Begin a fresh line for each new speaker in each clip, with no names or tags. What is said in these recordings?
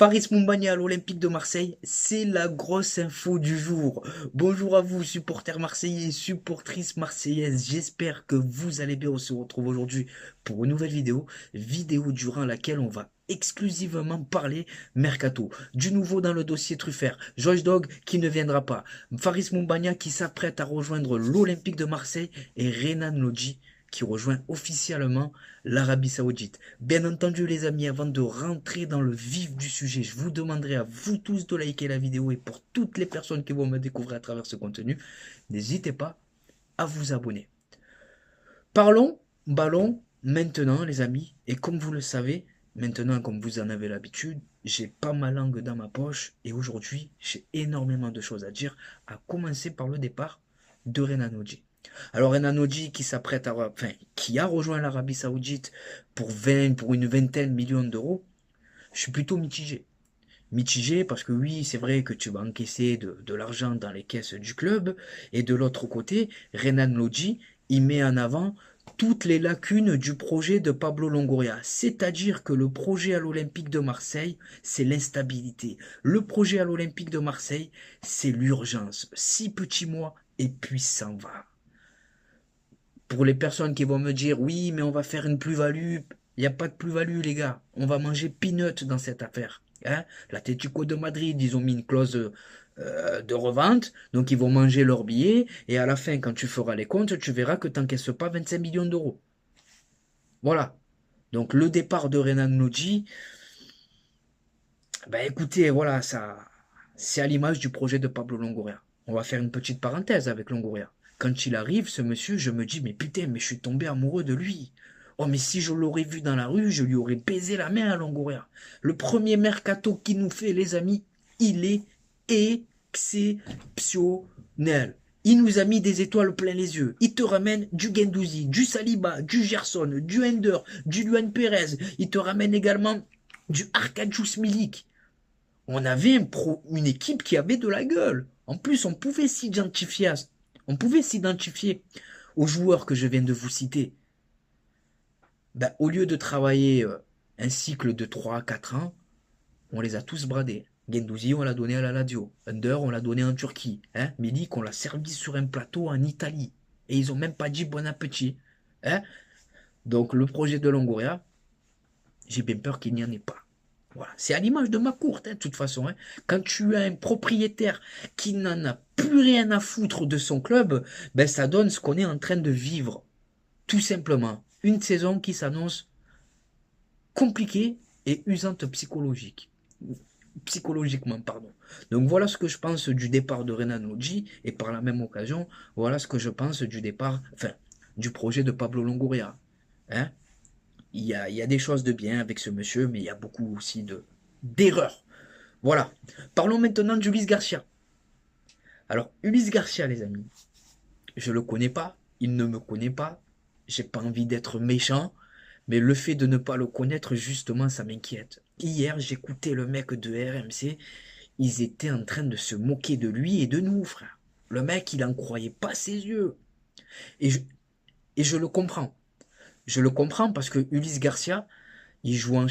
Faris Moumbagna à l'Olympique de Marseille, c'est la grosse info du jour. Bonjour à vous, supporters marseillais, supportrices marseillaises. J'espère que vous allez bien. On se retrouve aujourd'hui pour une nouvelle vidéo durant laquelle on va exclusivement parler mercato. Du nouveau dans le dossier Truffert. Josh Dog qui ne viendra pas. Faris Moumbagna qui s'apprête à rejoindre l'Olympique de Marseille et Renan Lodji qui rejoint officiellement l'Arabie Saoudite. Bien entendu les amis, avant de rentrer dans le vif du sujet, je vous demanderai à vous tous de liker la vidéo et pour toutes les personnes qui vont me découvrir à travers ce contenu, n'hésitez pas à vous abonner. Parlons ballon maintenant les amis, et comme vous le savez, maintenant comme vous en avez l'habitude, j'ai pas ma langue dans ma poche et aujourd'hui j'ai énormément de choses à dire, à commencer par le départ de Renan Lodji. Alors Renan Lodji qui a rejoint l'Arabie Saoudite pour une vingtaine de millions d'euros, je suis plutôt mitigé. Mitigé parce que oui, c'est vrai que tu vas encaisser de l'argent dans les caisses du club, et de l'autre côté, Renan Lodji, il met en avant toutes les lacunes du projet de Pablo Longoria. C'est-à-dire que le projet à l'Olympique de Marseille, c'est l'instabilité. Le projet à l'Olympique de Marseille, c'est l'urgence. 6 petits mois et puis s'en va. Pour les personnes qui vont me dire, oui, mais on va faire une plus-value, il n'y a pas de plus-value, les gars. On va manger peanut dans cette affaire. Hein, l'Atlético de Madrid, ils ont mis une clause de revente, donc ils vont manger leur billet, et à la fin, quand tu feras les comptes, tu verras que tu n'encaisses pas 25 millions d'euros. Voilà. Donc le départ de Renan Lodji, ben écoutez, voilà, ça, c'est à l'image du projet de Pablo Longoria. On va faire une petite parenthèse avec Longoria. Quand il arrive, ce monsieur, je me dis, mais putain, mais je suis tombé amoureux de lui. Oh, mais si je l'aurais vu dans la rue, je lui aurais baisé la main à Longoria. Le premier mercato qu'il nous fait, les amis, il est exceptionnel. Il nous a mis des étoiles plein les yeux. Il te ramène du Guendouzi, du Saliba, du Gerson, du Hender, du Luan Perez. Il te ramène également du Arkadiusz Milik. On avait une équipe qui avait de la gueule. En plus, on pouvait s'identifier aux joueurs que je viens de vous citer. Ben, au lieu de travailler un cycle de 3 à 4 ans, on les a tous bradés. Guendouzi, on l'a donné à la Lazio. Under, on l'a donné en Turquie. Hein, Milik, on l'a servi sur un plateau en Italie. Et ils ont même pas dit bon appétit. Hein. Donc le projet de Longoria, j'ai bien peur qu'il n'y en ait pas. Voilà. C'est à l'image de ma courte, hein, de toute façon. Hein. Quand tu as un propriétaire qui n'en a plus rien à foutre de son club, ben ça donne ce qu'on est en train de vivre. Tout simplement. Une saison qui s'annonce compliquée et usante psychologiquement, pardon. Donc voilà ce que je pense du départ de Renan Lodji, et par la même occasion, voilà ce que je pense du départ, enfin, du projet de Pablo Longoria. Hein. Il y a des choses de bien avec ce monsieur, mais il y a beaucoup aussi d'erreurs. Voilà. Parlons maintenant d'Ulysse Garcia. Alors, Ulysse Garcia, les amis, je le connais pas, il ne me connaît pas, j'ai pas envie d'être méchant, mais le fait de ne pas le connaître, justement, ça m'inquiète. Hier, j'écoutais le mec de RMC, ils étaient en train de se moquer de lui et de nous, frère. Le mec, il en croyait pas ses yeux. Et je, et je le comprends. Je le comprends parce que Ulysse Garcia, il joue en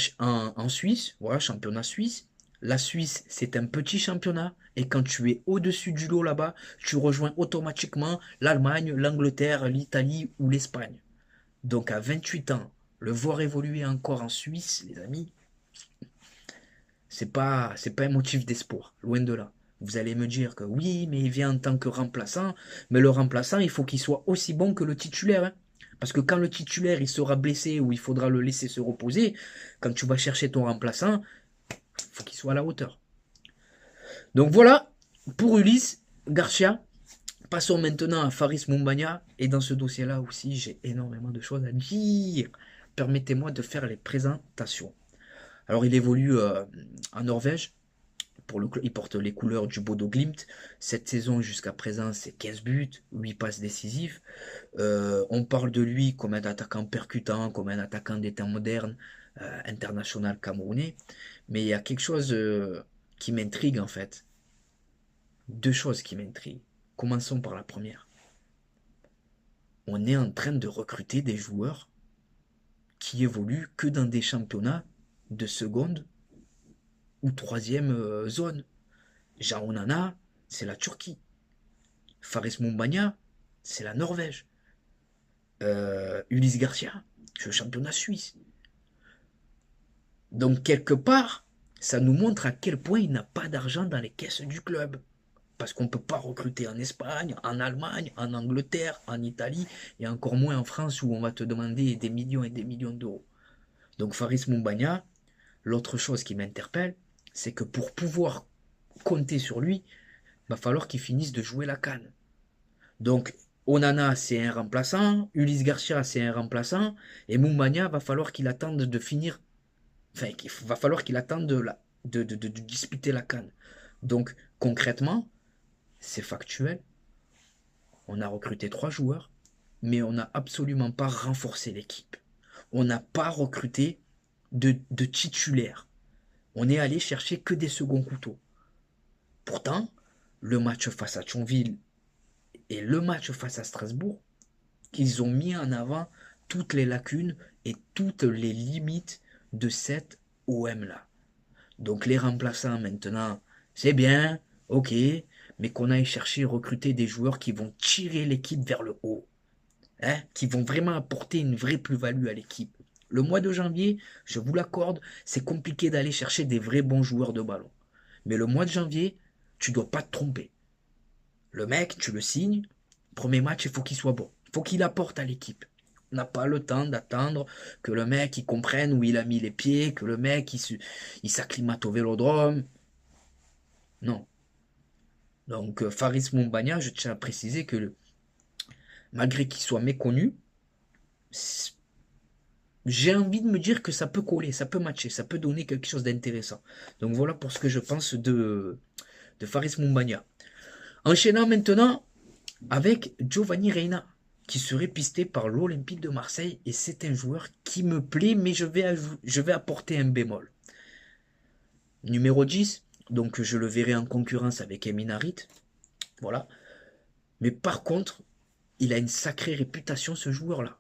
Suisse, voilà, championnat suisse. La Suisse, c'est un petit championnat. Et quand tu es au-dessus du lot là-bas, tu rejoins automatiquement l'Allemagne, l'Angleterre, l'Italie ou l'Espagne. Donc à 28 ans, le voir évoluer encore en Suisse, les amis, c'est pas un motif d'espoir, loin de là. Vous allez me dire que oui, mais il vient en tant que remplaçant, mais le remplaçant, il faut qu'il soit aussi bon que le titulaire. Hein. Parce que quand le titulaire il sera blessé ou il faudra le laisser se reposer, quand tu vas chercher ton remplaçant, il faut qu'il soit à la hauteur. Donc voilà, pour Ulysse Garcia, passons maintenant à Faris Moumbagna. Et dans ce dossier-là aussi, j'ai énormément de choses à dire. Permettez-moi de faire les présentations. Alors il évolue en Norvège. Il porte les couleurs du Bodo Glimt. Cette saison jusqu'à présent, c'est 15 buts, 8 passes décisives. On parle de lui comme un attaquant percutant, comme un attaquant des temps modernes, international camerounais. Mais il y a quelque chose qui m'intrigue en fait. Deux choses qui m'intriguent. Commençons par la première. On est en train de recruter des joueurs qui évoluent que dans des championnats de seconde ou troisième zone. Jean Onana, c'est la Turquie. Faris Moumbagna, c'est la Norvège. Ulysse Garcia, c'est le championnat suisse. Donc quelque part, ça nous montre à quel point il n'a pas d'argent dans les caisses du club. Parce qu'on ne peut pas recruter en Espagne, en Allemagne, en Angleterre, en Italie, et encore moins en France où on va te demander des millions et des millions d'euros. Donc Faris Moumbagna, l'autre chose qui m'interpelle, c'est que pour pouvoir compter sur lui, il va falloir qu'il finisse de jouer la canne. Donc Onana, c'est un remplaçant, Ulysse Garcia, c'est un remplaçant, et Moumbagna, va falloir qu'il attende de finir, enfin, il va falloir qu'il attende de disputer la canne. Donc concrètement, c'est factuel, on a recruté 3 joueurs, mais on n'a absolument pas renforcé l'équipe. On n'a pas recruté de titulaires. On est allé chercher que des seconds couteaux. Pourtant, le match face à Thionville et le match face à Strasbourg, ils ont mis en avant toutes les lacunes et toutes les limites de cette OM-là. Donc les remplaçants maintenant, c'est bien, ok, mais qu'on aille chercher, recruter des joueurs qui vont tirer l'équipe vers le haut, hein, qui vont vraiment apporter une vraie plus-value à l'équipe. Le mois de janvier, je vous l'accorde, c'est compliqué d'aller chercher des vrais bons joueurs de ballon. Mais le mois de janvier, tu ne dois pas te tromper. Le mec, tu le signes, premier match, il faut qu'il soit bon. Il faut qu'il apporte à l'équipe. On n'a pas le temps d'attendre que le mec il comprenne où il a mis les pieds, que le mec il s'acclimate au vélodrome. Non. Donc Faris Moumbagna, je tiens à préciser que malgré qu'il soit méconnu, j'ai envie de me dire que ça peut coller, ça peut matcher, ça peut donner quelque chose d'intéressant. Donc voilà pour ce que je pense de Faris Moumbagna. Enchaînant maintenant avec Giovanni Reina, qui serait pisté par l'Olympique de Marseille, et c'est un joueur qui me plaît, mais je vais apporter un bémol. Numéro 10, donc je le verrai en concurrence avec Emin Harit, voilà. Mais par contre, il a une sacrée réputation, ce joueur-là.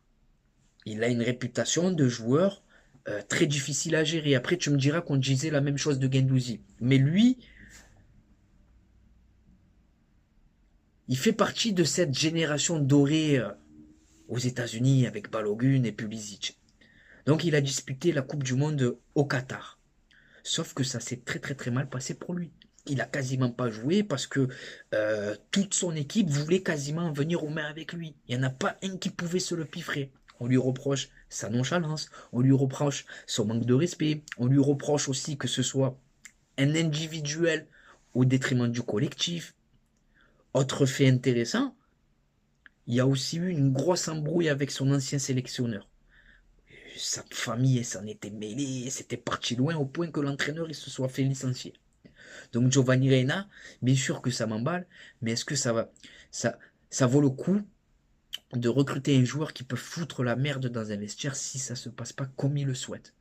Il a une réputation de joueur très difficile à gérer. Après, tu me diras qu'on disait la même chose de Guendouzi. Mais lui, il fait partie de cette génération dorée aux États-Unis avec Balogun et Pulisic. Donc il a disputé la Coupe du Monde au Qatar. Sauf que ça s'est très très très mal passé pour lui. Il a quasiment pas joué parce que toute son équipe voulait quasiment venir aux mains avec lui. Il n'y en a pas un qui pouvait se le piffrer. On lui reproche sa nonchalance, on lui reproche son manque de respect, on lui reproche aussi que ce soit un individuel au détriment du collectif. Autre fait intéressant, il y a aussi eu une grosse embrouille avec son ancien sélectionneur. Sa famille s'en était mêlée, c'était parti loin au point que l'entraîneur il se soit fait licencier. Donc Giovanni Reina, bien sûr que ça m'emballe, mais est-ce que ça vaut le coup de recruter un joueur qui peut foutre la merde dans un vestiaire si ça se passe pas comme il le souhaite?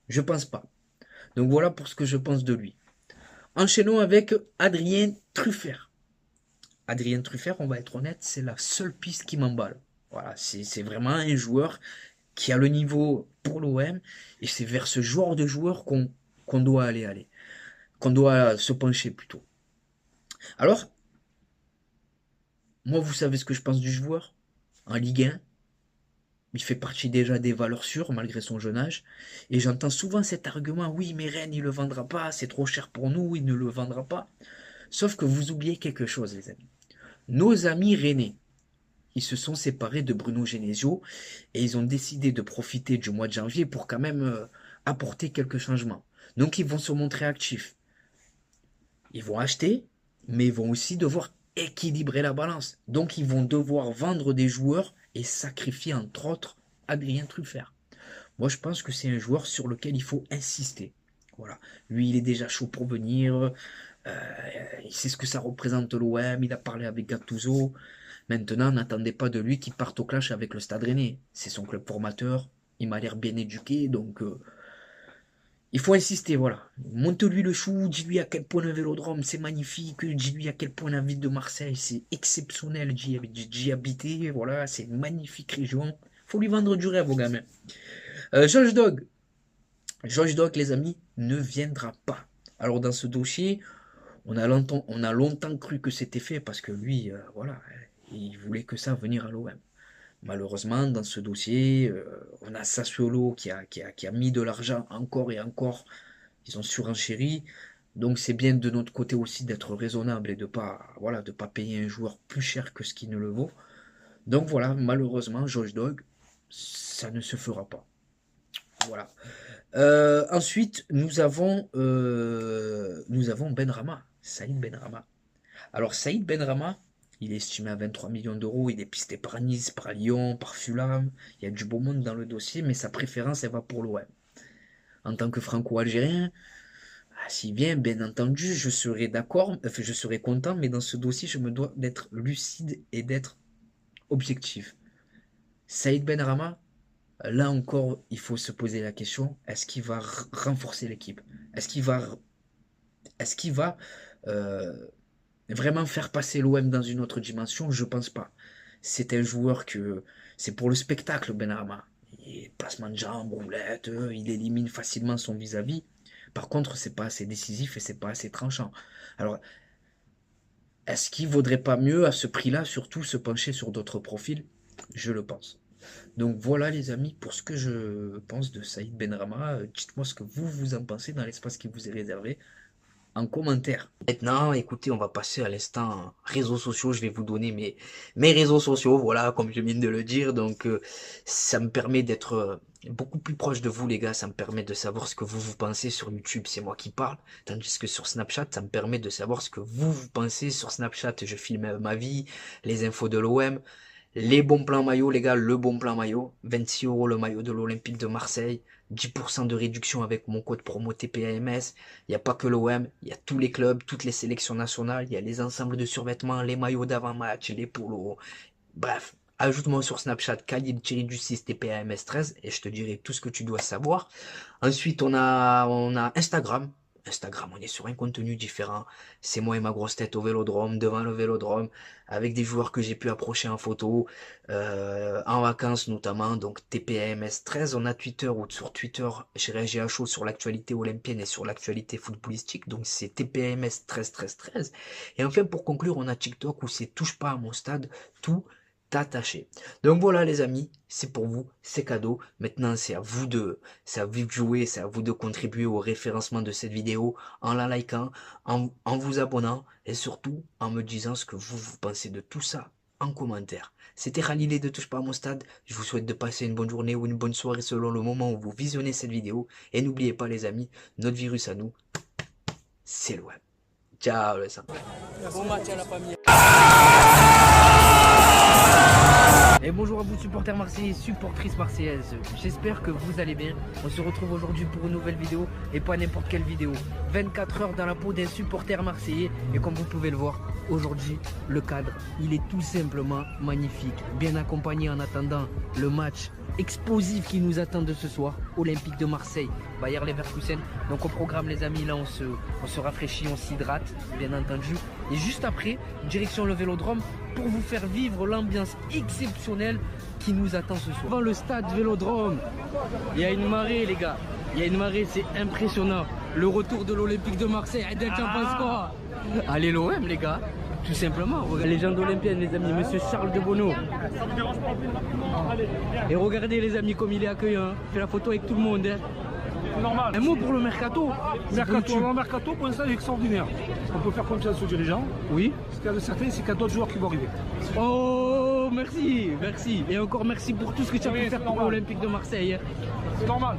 Je pense pas. Donc voilà pour ce que je pense de lui. Enchaînons avec Adrien Truffert. Adrien Truffert, on va être honnête, c'est la seule piste qui m'emballe. Voilà, c'est vraiment un joueur qui a le niveau pour l'OM et c'est vers ce genre de joueur qu'on doit aller, qu'on doit se pencher plutôt. Alors, moi, vous savez ce que je pense du joueur en Ligue 1. Il fait partie déjà des valeurs sûres malgré son jeune âge. Et j'entends souvent cet argument, oui, mais Rennes, il ne le vendra pas, c'est trop cher pour nous, il ne le vendra pas. Sauf que vous oubliez quelque chose, les amis. Nos amis rennais, ils se sont séparés de Bruno Genesio et ils ont décidé de profiter du mois de janvier pour quand même apporter quelques changements. Donc ils vont se montrer actifs. Ils vont acheter, mais ils vont aussi devoir équilibrer la balance. Donc ils vont devoir vendre des joueurs et sacrifier entre autres Adrien Truffert. Moi je pense que c'est un joueur sur lequel il faut insister. Voilà. Lui il est déjà chaud pour venir. Il sait ce que ça représente l'OM. Il a parlé avec Gattuso. Maintenant, n'attendez pas de lui qu'il parte au clash avec le Stade Rennais. C'est son club formateur. Il m'a l'air bien éduqué, donc il faut insister, voilà. Monte-lui le chou, dis-lui à quel point le Vélodrome c'est magnifique, dis-lui à quel point la ville de Marseille c'est exceptionnel d'y habiter, voilà, c'est une magnifique région. Faut lui vendre du rêve au gamin. Josh Dog, Josh Dock, les amis, ne viendra pas. Alors dans ce dossier, on a longtemps cru que c'était fait parce que lui, voilà, il voulait que ça venir à l'OM. Malheureusement, dans ce dossier, on a Sassuolo qui a mis de l'argent encore et encore. Ils ont surenchéri. Donc c'est bien de notre côté aussi d'être raisonnable et de pas, voilà, de pas payer un joueur plus cher que ce qu'il ne le vaut. Donc voilà, malheureusement, Josh Dog, ça ne se fera pas. Voilà. Ensuite, nous avons Benrahma, Saïd Benrahma. Alors Saïd Benrahma, il est estimé à 23 millions d'euros, il est pisté par Nice, par Lyon, par Fulham. Il y a du beau monde dans le dossier, mais sa préférence, elle va pour l'OM. En tant que franco-algérien, s'il vient, bien entendu, je serai d'accord, enfin, je serai content, mais dans ce dossier, je me dois d'être lucide et d'être objectif. Saïd Benrahma, là encore, il faut se poser la question, est-ce qu'il va renforcer l'équipe? Est-ce qu'il va vraiment faire passer l'OM dans une autre dimension? Je pense pas. C'est un joueur que c'est pour le spectacle, Benrahma. Placement de jambes, roulette, il élimine facilement son vis-à-vis. Par contre, c'est pas assez décisif et c'est pas assez tranchant. Alors, est-ce qu'il vaudrait pas mieux à ce prix-là, surtout se pencher sur d'autres profils? Je le pense. Donc voilà les amis pour ce que je pense de Saïd Benrahma. Dites-moi ce que vous en pensez dans l'espace qui vous est réservé en commentaire. Maintenant, écoutez, on va passer à l'instant réseaux sociaux. Je vais vous donner mes réseaux sociaux, voilà, comme je viens de le dire. Donc, ça me permet d'être beaucoup plus proche de vous, les gars. Ça me permet de savoir ce que vous pensez sur YouTube. C'est moi qui parle. Tandis que sur Snapchat, ça me permet de savoir ce que vous pensez. Sur Snapchat, je filme ma vie, les infos de l'OM. Les bons plans maillot, les gars, le bon plan maillot. 26 € le maillot de l'Olympique de Marseille. 10% de réduction avec mon code promo TPAMS. Il n'y a pas que l'OM, il y a tous les clubs, toutes les sélections nationales. Il y a les ensembles de survêtements, les maillots d'avant-match, les polos. Bref, ajoute-moi sur Snapchat Khalil-du-6 TPAMS13 et je te dirai tout ce que tu dois savoir. Ensuite, on a Instagram. Instagram, on est sur un contenu différent. C'est moi et ma grosse tête au vélodrome, devant le vélodrome, avec des joueurs que j'ai pu approcher en photo, en vacances notamment. Donc TPAMS13, on a Twitter, ou sur Twitter, je réagis à chaud sur l'actualité olympienne et sur l'actualité footballistique. Donc c'est TPAMS 13 13 13. Et enfin, pour conclure, on a TikTok où c'est touche pas à mon stade, tout attaché. Donc voilà les amis, c'est pour vous, c'est cadeau. Maintenant c'est à vous de jouer, c'est à vous de contribuer au référencement de cette vidéo en la likant, en vous abonnant et surtout en me disant ce que vous pensez de tout ça en commentaire. C'était Khalilé de Touche pas à mon stade. Je vous souhaite de passer une bonne journée ou une bonne soirée selon le moment où vous visionnez cette vidéo. Et n'oubliez pas les amis, notre virus à nous, c'est le web. Ciao les amis. Bon match à la famille. Et bonjour à vous supporters marseillais, supportrices marseillaises, j'espère que vous allez bien. On se retrouve aujourd'hui pour une nouvelle vidéo et pas n'importe quelle vidéo. 24 heures dans la peau d'un supporter marseillais et comme vous pouvez le voir, aujourd'hui le cadre il est tout simplement magnifique. Bien accompagné en attendant le match explosif qui nous attend de ce soir, Olympique de Marseille, Bayer Leverkusen. Donc au programme les amis, là on se rafraîchit, on s'hydrate bien entendu. Et juste après, direction le Vélodrome pour vous faire vivre l'ambiance exceptionnelle qui nous attend ce soir. Devant le stade Vélodrome, il y a une marée les gars, il y a une marée, c'est impressionnant. Le retour de l'Olympique de Marseille, quoi. Allez l'OM les gars, tout simplement. Légende olympienne les amis, monsieur Charles de Bonneau. Et regardez les amis comme il est accueillant, fait la photo avec tout le monde. Hein.
Normal.
Un mot pour le mercato.
Le mercato, pour l'instant, est extraordinaire. On peut faire confiance aux dirigeants.
Oui.
Ce qu'il y a de certain, c'est qu'il y a d'autres joueurs qui vont arriver.
Oh, merci, merci. Et encore merci pour tout ce que tu as pu faire pour l'Olympique de Marseille.
C'est normal.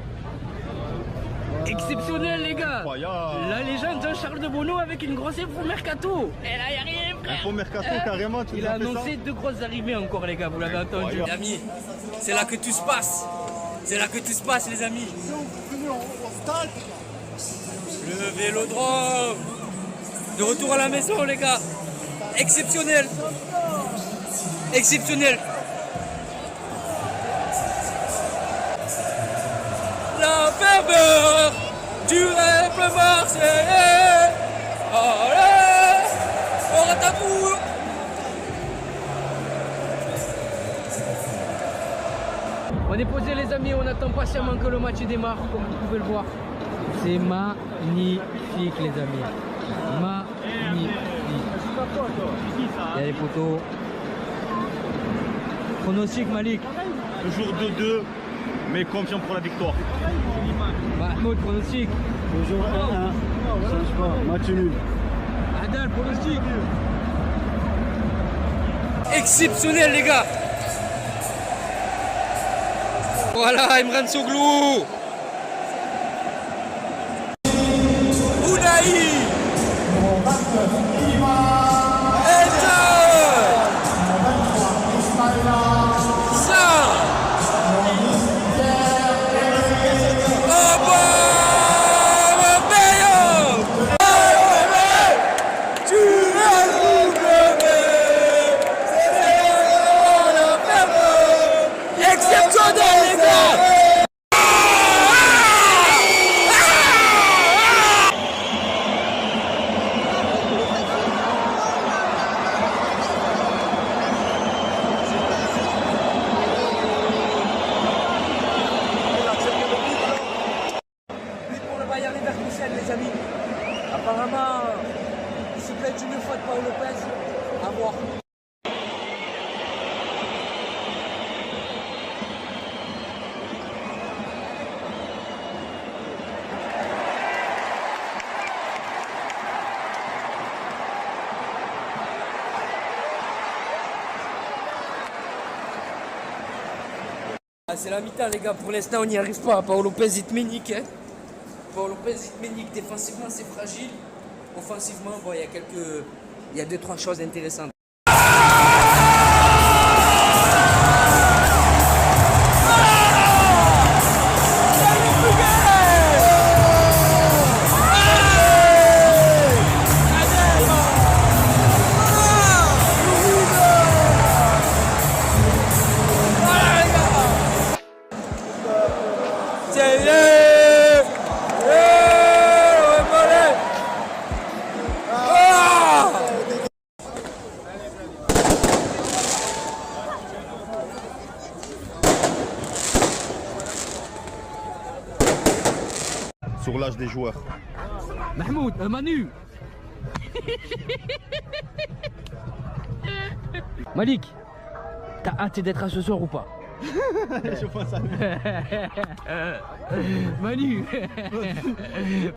Exceptionnel les gars. La légende de Charles de Bonneau avec une grosse info mercato. Et là, il n'y a rien frère.
Info mercato carrément.
Il a annoncé 2 grosses arrivées encore les gars, vous l'avez entendu. Les amis, c'est là que tout se passe. C'est là que tout se passe les amis. Le Vélodrome. De retour à la maison les gars. Exceptionnel. Exceptionnel. La ferveur du rêve marseillais. Allez, on rate
On est posé les amis, on attend patiemment que le match démarre, comme vous pouvez le voir. C'est magnifique les amis. Magnifique. Il y a les photos. Pronostic Malik.
Toujours 2-2, mais confiant pour la victoire.
Mahmoud, pronostic.
Toujours 1-1. Change pas. Match nul.
Adal, pronostic. Exceptionnel les gars. Voilà, Imran Soglou. Ounaï. Les amis, apparemment, c'est peut-être une faute de Paul Lopez, à voir. C'est la mi-temps les gars, pour l'instant on n'y arrive pas, Paul Lopez est ménique. Hein. Paul Lopez ménique, défensivement c'est fragile, offensivement bon, il y a 2-3 choses intéressantes.
Sur l'âge des joueurs.
Mahmoud, Manu. Malik, t'as hâte d'être à ce soir ou pas?
Je pense à
Manu.